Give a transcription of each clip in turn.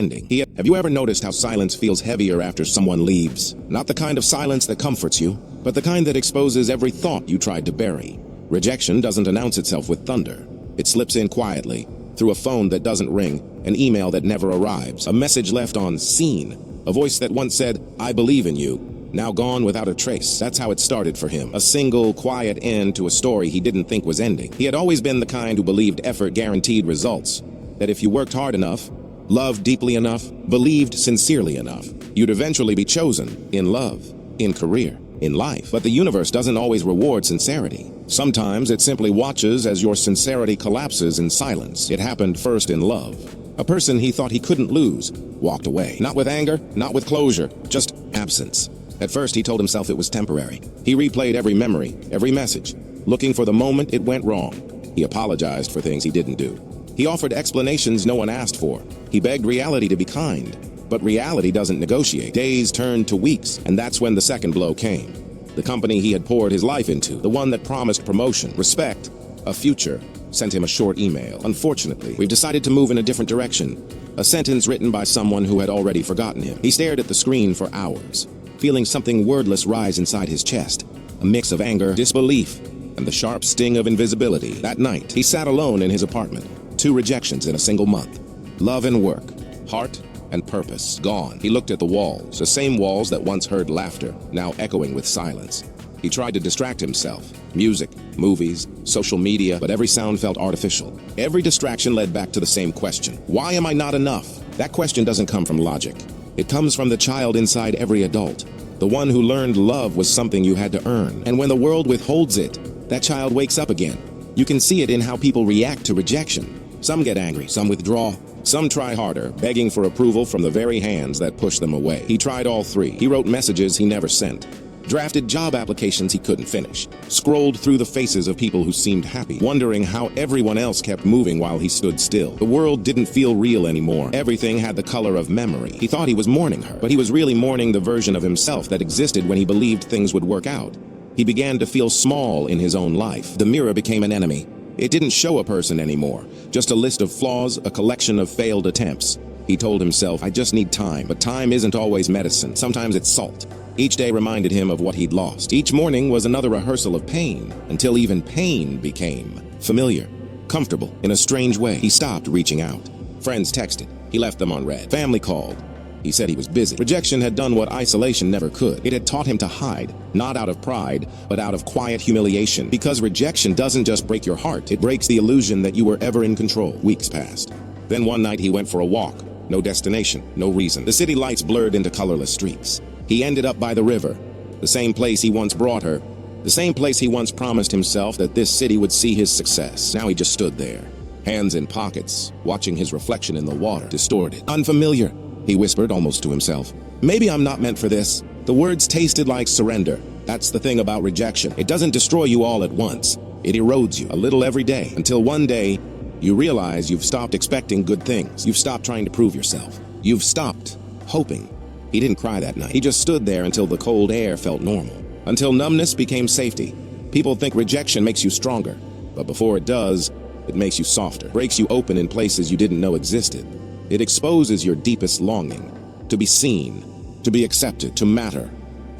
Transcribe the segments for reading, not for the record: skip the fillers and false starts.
ending. Have you ever noticed how silence feels heavier after someone leaves? Not the kind of silence that comforts you, but the kind that exposes every thought you tried to bury. Rejection doesn't announce itself with thunder. It slips in quietly, through a phone that doesn't ring, an email that never arrives, a message left on seen, a voice that once said, "I believe in you," now gone without a trace. That's how it started for him. A single, quiet end to a story he didn't think was ending. He had always been the kind who believed effort guaranteed results, that if you worked hard enough, loved deeply enough, believed sincerely enough, you'd eventually be chosen in love, in career, in life. But the universe doesn't always reward sincerity. Sometimes it simply watches as your sincerity collapses in silence. It happened first in love. A person he thought he couldn't lose walked away. Not with anger, not with closure, just absence. At first he told himself it was temporary. He replayed every memory, every message, looking for the moment it went wrong. He apologized for things he didn't do. He offered explanations no one asked for. He begged reality to be kind. But reality doesn't negotiate. Days turned to weeks, and that's when the second blow came. The company he had poured his life into, the one that promised promotion, respect, a future, sent him a short email. "Unfortunately, we've decided to move in a different direction." A sentence written by someone who had already forgotten him. He stared at the screen for hours, feeling something wordless rise inside his chest. A mix of anger, disbelief, and the sharp sting of invisibility. That night, he sat alone in his apartment. 2 rejections in a single month. Love and work, heart and purpose, gone. He looked at the walls, the same walls that once heard laughter, now echoing with silence. He tried to distract himself. Music, movies, social media, but every sound felt artificial. Every distraction led back to the same question. Why am I not enough? That question doesn't come from logic. It comes from the child inside every adult. The one who learned love was something you had to earn. And when the world withholds it, that child wakes up again. You can see it in how people react to rejection. Some get angry, some withdraw, some try harder, begging for approval from the very hands that push them away. He tried all 3. He wrote messages he never sent, drafted job applications he couldn't finish, scrolled through the faces of people who seemed happy, wondering how everyone else kept moving while he stood still. The world didn't feel real anymore. Everything had the color of memory. He thought he was mourning her, but he was really mourning the version of himself that existed when he believed things would work out. He began to feel small in his own life. The mirror became an enemy. It didn't show a person anymore, just a list of flaws, a collection of failed attempts. He told himself, "I just need time." But time isn't always medicine. Sometimes it's salt. Each day reminded him of what he'd lost. Each morning was another rehearsal of pain, until even pain became familiar, comfortable. In a strange way, he stopped reaching out. Friends texted. He left them on read. Family called. He said he was busy. Rejection had done what isolation never could. It had taught him to hide, not out of pride, but out of quiet humiliation. Because rejection doesn't just break your heart, it breaks the illusion that you were ever in control. Weeks passed. Then one night he went for a walk. No destination, no reason. The city lights blurred into colorless streaks. He ended up by the river, the same place he once brought her, the same place he once promised himself that this city would see his success. Now he just stood there, hands in pockets, watching his reflection in the water, distorted. "Unfamiliar," he whispered almost to himself. "Maybe I'm not meant for this." The words tasted like surrender. That's the thing about rejection. It doesn't destroy you all at once. It erodes you a little every day, until one day you realize you've stopped expecting good things. You've stopped trying to prove yourself. You've stopped hoping. He didn't cry that night. He just stood there until the cold air felt normal, until numbness became safety. People think rejection makes you stronger, but before it does, it makes you softer, breaks you open in places you didn't know existed. It exposes your deepest longing, to be seen, to be accepted, to matter.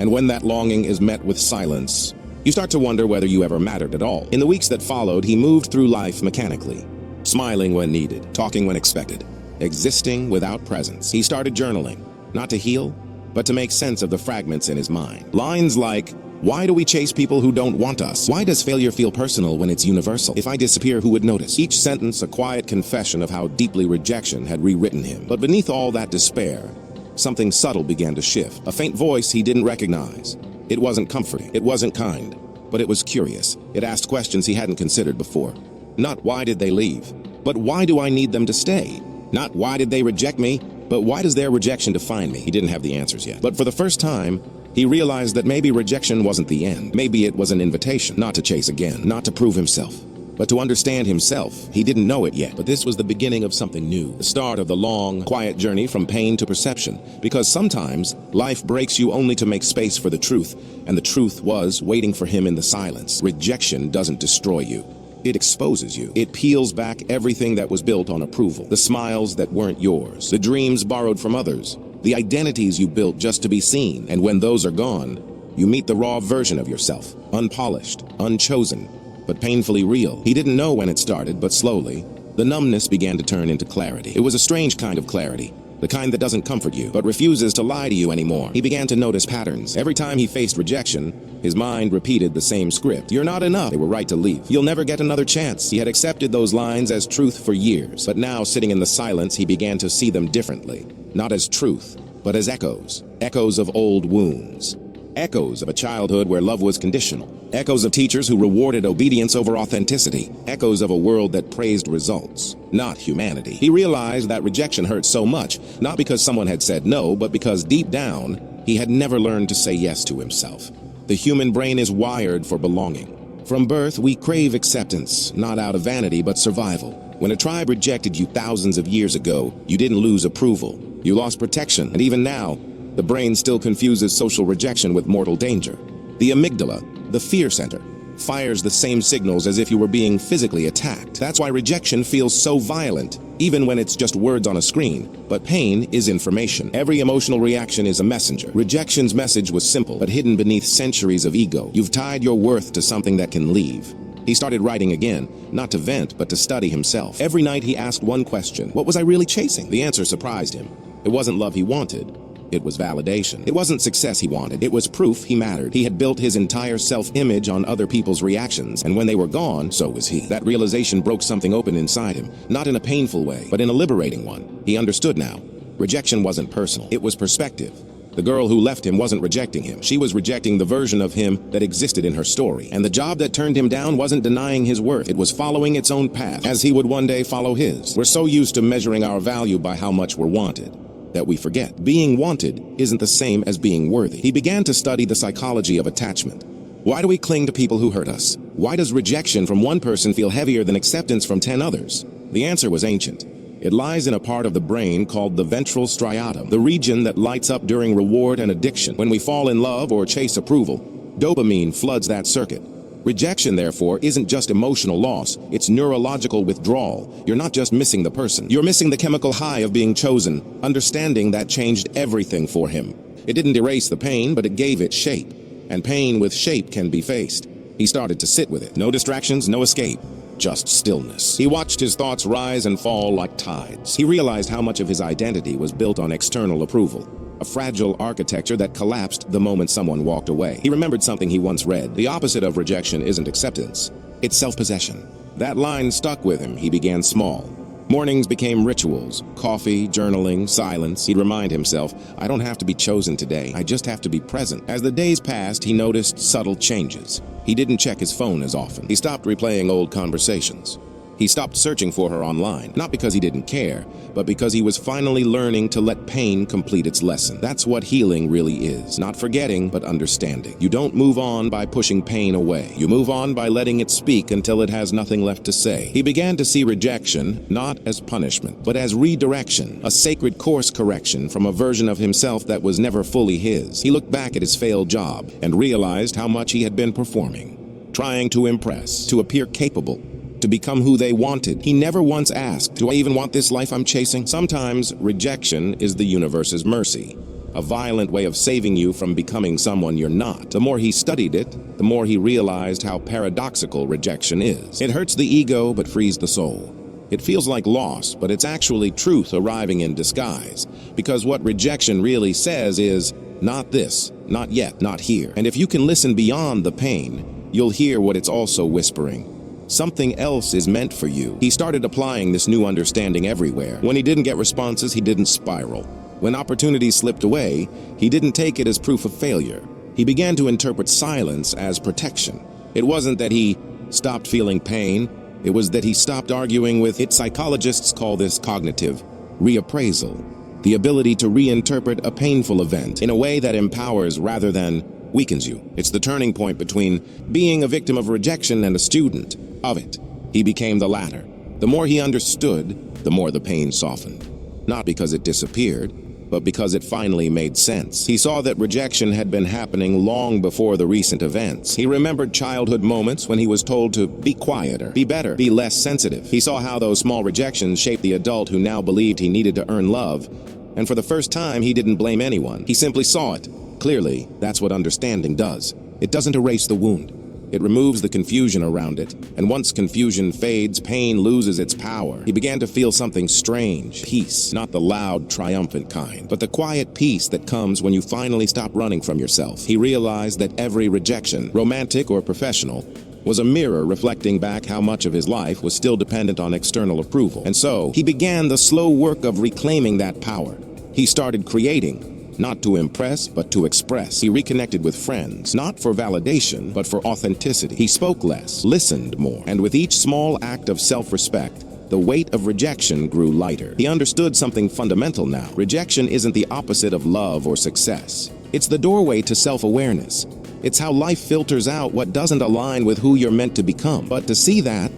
And when that longing is met with silence, you start to wonder whether you ever mattered at all. In the weeks that followed, he moved through life mechanically, smiling when needed, talking when expected, existing without presence. He started journaling, not to heal, but to make sense of the fragments in his mind. Lines like, "Why do we chase people who don't want us? Why does failure feel personal when it's universal? If I disappear, who would notice?" Each sentence a quiet confession of how deeply rejection had rewritten him. But beneath all that despair, something subtle began to shift. A faint voice he didn't recognize. It wasn't comforting. It wasn't kind. But it was curious. It asked questions he hadn't considered before. Not why did they leave, but why do I need them to stay? Not why did they reject me, but why does their rejection define me? He didn't have the answers yet. But for the first time, he realized that maybe rejection wasn't the end. Maybe it was an invitation, not to chase again, not to prove himself, but to understand himself. He didn't know it yet, but this was the beginning of something new, the start of the long, quiet journey from pain to perception. Because sometimes life breaks you only to make space for the truth, and the truth was waiting for him in the silence. Rejection doesn't destroy you. It exposes you. It peels back everything that was built on approval. The smiles that weren't yours. The dreams borrowed from others. The identities you built just to be seen. And when those are gone, you meet the raw version of yourself. Unpolished, unchosen, but painfully real. He didn't know when it started, but slowly, the numbness began to turn into clarity. It was a strange kind of clarity. The kind that doesn't comfort you, but refuses to lie to you anymore. He began to notice patterns. Every time he faced rejection, his mind repeated the same script. You're not enough. They were right to leave. You'll never get another chance. He had accepted those lines as truth for years, but now, sitting in the silence, he began to see them differently. Not as truth, but as echoes. Echoes of old wounds. Echoes of a childhood where love was conditional. Echoes of teachers who rewarded obedience over authenticity. Echoes of a world that praised results, not humanity. He realized that rejection hurt so much, not because someone had said no, but because deep down, he had never learned to say yes to himself. The human brain is wired for belonging. From birth, we crave acceptance, not out of vanity, but survival. When a tribe rejected you thousands of years ago, you didn't lose approval. You lost protection, and even now, the brain still confuses social rejection with mortal danger. The amygdala, the fear center, fires the same signals as if you were being physically attacked. That's why rejection feels so violent, even when it's just words on a screen. But pain is information. Every emotional reaction is a messenger. Rejection's message was simple, but hidden beneath centuries of ego. You've tied your worth to something that can leave. He started writing again, not to vent, but to study himself. Every night he asked one question: what was I really chasing? The answer surprised him. It wasn't love he wanted. It was validation. It wasn't success he wanted. It was proof he mattered. He had built his entire self-image on other people's reactions, and when they were gone, so was he. That realization broke something open inside him, not in a painful way, but in a liberating one. He understood now. Rejection wasn't personal. It was perspective. The girl who left him wasn't rejecting him. She was rejecting the version of him that existed in her story. And the job that turned him down wasn't denying his worth. It was following its own path, as he would one day follow his. We're so used to measuring our value by how much we're wanted that we forget being wanted isn't the same as being worthy. He began to study the psychology of attachment. Why do we cling to people who hurt us? Why does rejection from one person feel heavier than acceptance from 10 others? The answer was ancient. It lies in a part of the brain called the ventral striatum, the region that lights up during reward and addiction. When we fall in love or chase approval, dopamine floods that circuit. Rejection, therefore, isn't just emotional loss, it's neurological withdrawal. You're not just missing the person, you're missing the chemical high of being chosen. Understanding that changed everything for him. It didn't erase the pain, but it gave it shape. And pain with shape can be faced. He started to sit with it. No distractions, no escape. Just stillness. He watched his thoughts rise and fall like tides. He realized how much of his identity was built on external approval. A fragile architecture that collapsed the moment someone walked away. He remembered something he once read. The opposite of rejection isn't acceptance, it's self-possession. That line stuck with him. He began small. Mornings became rituals. Coffee, journaling, silence. He'd remind himself, I don't have to be chosen today. I just have to be present. As the days passed, he noticed subtle changes. He didn't check his phone as often. He stopped replaying old conversations. He stopped searching for her online, not because he didn't care, but because he was finally learning to let pain complete its lesson. That's what healing really is. Not forgetting, but understanding. You don't move on by pushing pain away. You move on by letting it speak until it has nothing left to say. He began to see rejection not as punishment, but as redirection, a sacred course correction from a version of himself that was never fully his. He looked back at his failed job and realized how much he had been performing, trying to impress, to appear capable, to become who they wanted. He never once asked, do I even want this life I'm chasing? Sometimes rejection is the universe's mercy, a violent way of saving you from becoming someone you're not. The more he studied it, the more he realized how paradoxical rejection is. It hurts the ego but frees the soul. It feels like loss, but it's actually truth arriving in disguise. Because what rejection really says is, not this, not yet, not here. And if you can listen beyond the pain, you'll hear what it's also whispering. Something else is meant for you. He started applying this new understanding everywhere. When he didn't get responses, he didn't spiral. When opportunities slipped away, he didn't take it as proof of failure. He began to interpret silence as protection. It wasn't that he stopped feeling pain. It was that he stopped arguing with it. Psychologists call this cognitive reappraisal, the ability to reinterpret a painful event in a way that empowers rather than weakens you. It's the turning point between being a victim of rejection and a student of it. He became the latter. The more he understood, the more the pain softened. Not because it disappeared, but because it finally made sense. He saw that rejection had been happening long before the recent events. He remembered childhood moments when he was told to be quieter, be better, be less sensitive. He saw how those small rejections shaped the adult who now believed he needed to earn love. And for the first time, he didn't blame anyone. He simply saw it. Clearly, that's what understanding does. It doesn't erase the wound. It removes the confusion around it, and once confusion fades, pain loses its power. He began to feel something strange, peace, not the loud, triumphant kind, but the quiet peace that comes when you finally stop running from yourself. He realized that every rejection, romantic or professional, was a mirror reflecting back how much of his life was still dependent on external approval. And so, he began the slow work of reclaiming that power. He started creating, not to impress, but to express. He reconnected with friends, not for validation, but for authenticity. He spoke less, listened more, and with each small act of self-respect, the weight of rejection grew lighter. He understood something fundamental now. Rejection isn't the opposite of love or success. It's the doorway to self-awareness. It's how life filters out what doesn't align with who you're meant to become. But to see that,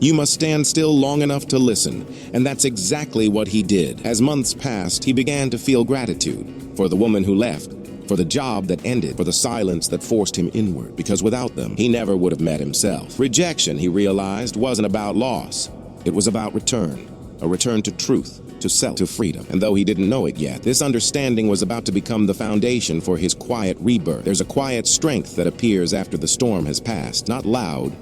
you must stand still long enough to listen, and that's exactly what he did. As months passed, he began to feel gratitude for the woman who left, for the job that ended, for the silence that forced him inward, because without them, he never would have met himself. Rejection, he realized, wasn't about loss. It was about return, a return to truth, to self, to freedom. And though he didn't know it yet, this understanding was about to become the foundation for his quiet rebirth. There's a quiet strength that appears after the storm has passed, not loud,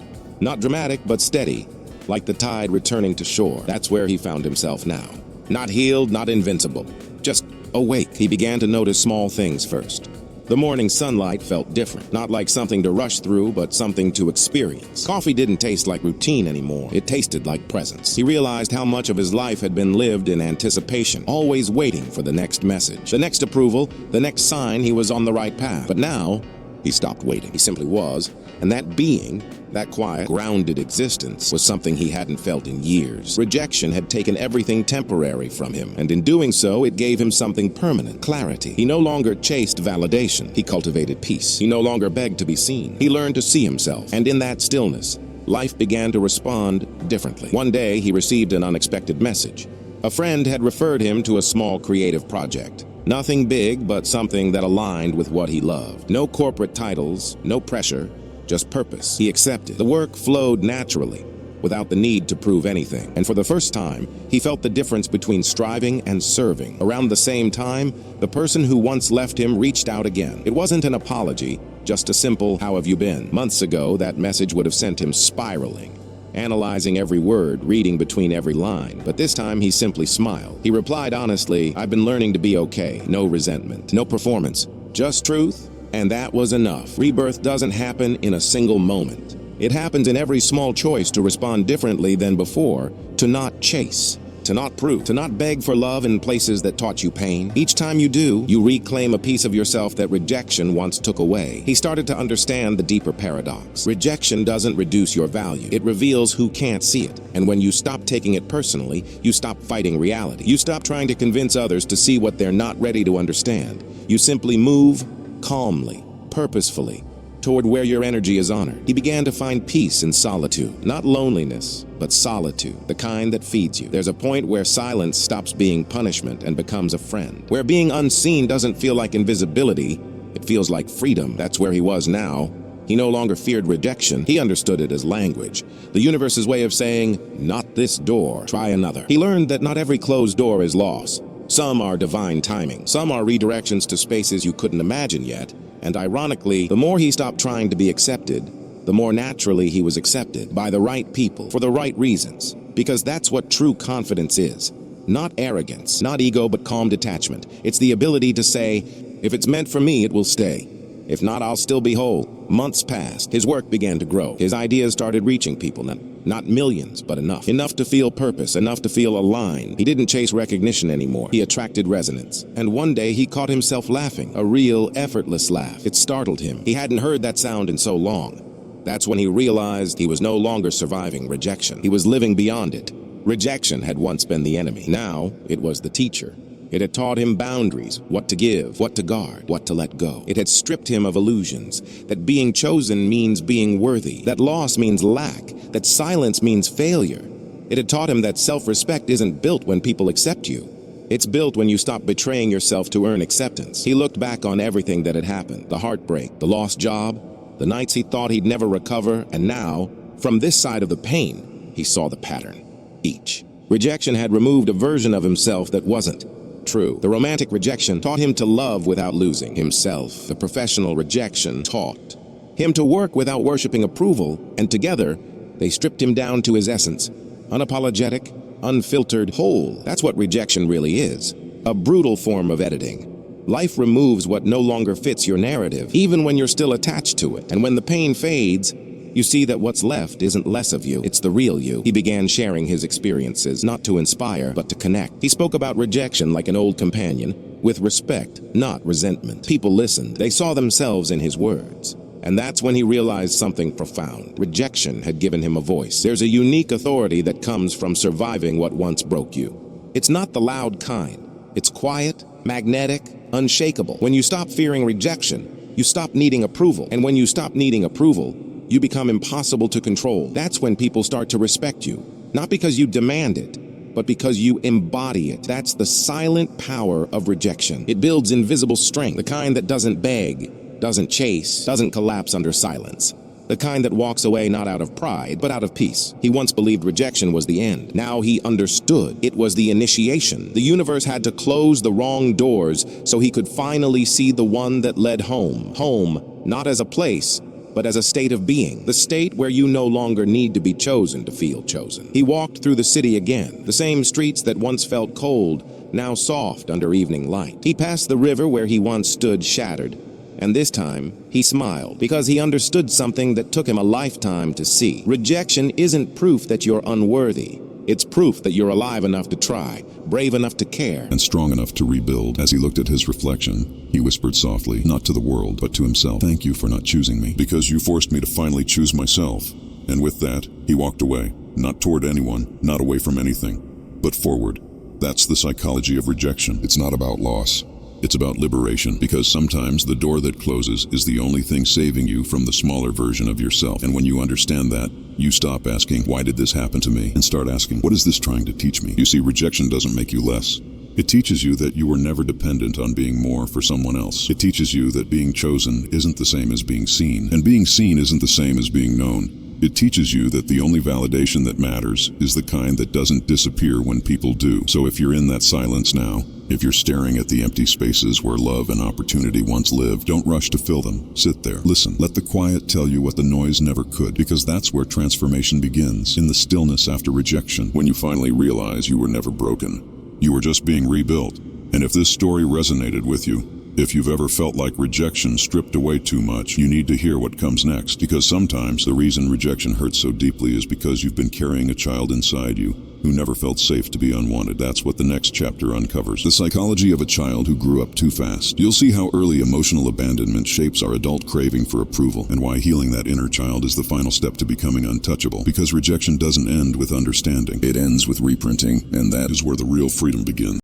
not dramatic, but steady, like the tide returning to shore. That's where he found himself now. Not healed, not invincible, just awake. He began to notice small things first. The morning sunlight felt different, not like something to rush through, but something to experience. Coffee didn't taste like routine anymore. It tasted like presence. He realized how much of his life had been lived in anticipation, always waiting for the next message, the next approval, the next sign he was on the right path. But now, he stopped waiting. He simply was, and that being, that quiet, grounded existence, was something he hadn't felt in years. Rejection had taken everything temporary from him, and in doing so, it gave him something permanent, clarity. He no longer chased validation. He cultivated peace. He no longer begged to be seen. He learned to see himself, and in that stillness, life began to respond differently. One day, he received an unexpected message. A friend had referred him to a small creative project. Nothing big, but something that aligned with what he loved. No corporate titles, no pressure, just purpose. He accepted. The work flowed naturally, without the need to prove anything. And for the first time, he felt the difference between striving and serving. Around the same time, the person who once left him reached out again. It wasn't an apology, just a simple, "How have you been?" Months ago, that message would have sent him spiraling, analyzing every word, reading between every line. But this time, he simply smiled. He replied honestly, "I've been learning to be okay." No resentment, no performance, just truth, and that was enough. Rebirth doesn't happen in a single moment. It happens in every small choice to respond differently than before, to not chase, to not prove, to not beg for love in places that taught you pain. Each time you do, you reclaim a piece of yourself that rejection once took away. He started to understand the deeper paradox. Rejection doesn't reduce your value. It reveals who can't see it. And when you stop taking it personally, you stop fighting reality. You stop trying to convince others to see what they're not ready to understand. You simply move calmly, purposefully, toward where your energy is honored. He began to find peace in solitude, not loneliness, but solitude, the kind that feeds you. There's a point where silence stops being punishment and becomes a friend, where being unseen doesn't feel like invisibility, it feels like freedom. That's where he was now. He no longer feared rejection. He understood it as language, the universe's way of saying, "Not this door, try another." He learned that not every closed door is loss. Some are divine timing. Some are redirections to spaces you couldn't imagine yet. And ironically, the more he stopped trying to be accepted, the more naturally he was accepted by the right people for the right reasons. Because that's what true confidence is. Not arrogance, not ego, but calm detachment. It's the ability to say, if it's meant for me, it will stay. If not, I'll still be whole. Months passed. His work began to grow. His ideas started reaching people, not millions, but enough. Enough to feel purpose, enough to feel aligned. He didn't chase recognition anymore. He attracted resonance. And one day he caught himself laughing, a real, effortless laugh. It startled him. He hadn't heard that sound in so long. That's when he realized he was no longer surviving rejection. He was living beyond it. Rejection had once been the enemy. Now it was the teacher. It had taught him boundaries, what to give, what to guard, what to let go. It had stripped him of illusions, that being chosen means being worthy, that loss means lack, that silence means failure. It had taught him that self-respect isn't built when people accept you. It's built when you stop betraying yourself to earn acceptance. He looked back on everything that had happened, the heartbreak, the lost job, the nights he thought he'd never recover, and now, from this side of the pain, he saw the pattern. Each rejection had removed a version of himself that wasn't true. The romantic rejection taught him to love without losing himself. The professional rejection taught him to work without worshiping approval, and together, they stripped him down to his essence, unapologetic, unfiltered, whole. That's what rejection really is, a brutal form of editing. Life removes what no longer fits your narrative, even when you're still attached to it. And when the pain fades, you see that what's left isn't less of you, it's the real you. He began sharing his experiences, not to inspire, but to connect. He spoke about rejection like an old companion, with respect, not resentment. People listened. They saw themselves in his words. And that's when he realized something profound. Rejection had given him a voice. There's a unique authority that comes from surviving what once broke you. It's not the loud kind. It's quiet, magnetic, unshakable. When you stop fearing rejection, you stop needing approval. And when you stop needing approval, you become impossible to control. That's when people start to respect you. Not because you demand it, but because you embody it. That's the silent power of rejection. It builds invisible strength, the kind that doesn't beg, doesn't chase, doesn't collapse under silence. The kind that walks away not out of pride, but out of peace. He once believed rejection was the end. Now he understood it was the initiation. The universe had to close the wrong doors so he could finally see the one that led home. Home, not as a place, but as a state of being. The state where you no longer need to be chosen to feel chosen. He walked through the city again. The same streets that once felt cold, now soft under evening light. He passed the river where he once stood shattered. And this time, he smiled, because he understood something that took him a lifetime to see. Rejection isn't proof that you're unworthy. It's proof that you're alive enough to try, brave enough to care, and strong enough to rebuild. As he looked at his reflection, he whispered softly, not to the world, but to himself, "Thank you for not choosing me, because you forced me to finally choose myself." And with that, he walked away, not toward anyone, not away from anything, but forward. That's the psychology of rejection. It's not about loss. It's about liberation, because sometimes the door that closes is the only thing saving you from the smaller version of yourself. And when you understand that, you stop asking, "Why did this happen to me?" and start asking, "What is this trying to teach me?" You see, rejection doesn't make you less. It teaches you that you were never dependent on being more for someone else. It teaches you that being chosen isn't the same as being seen, and being seen isn't the same as being known. It teaches you that the only validation that matters is the kind that doesn't disappear when people do. So if you're in that silence now, if you're staring at the empty spaces where love and opportunity once lived, don't rush to fill them. Sit there. Listen. Let the quiet tell you what the noise never could, because that's where transformation begins, in the stillness after rejection, when you finally realize you were never broken. You were just being rebuilt. And if this story resonated with you, if you've ever felt like rejection stripped away too much, you need to hear what comes next, because sometimes the reason rejection hurts so deeply is because you've been carrying a child inside you who never felt safe to be unwanted. That's what the next chapter uncovers. The psychology of a child who grew up too fast. You'll see how early emotional abandonment shapes our adult craving for approval, and why healing that inner child is the final step to becoming untouchable. Because rejection doesn't end with understanding. It ends with reprinting, and that is where the real freedom begins.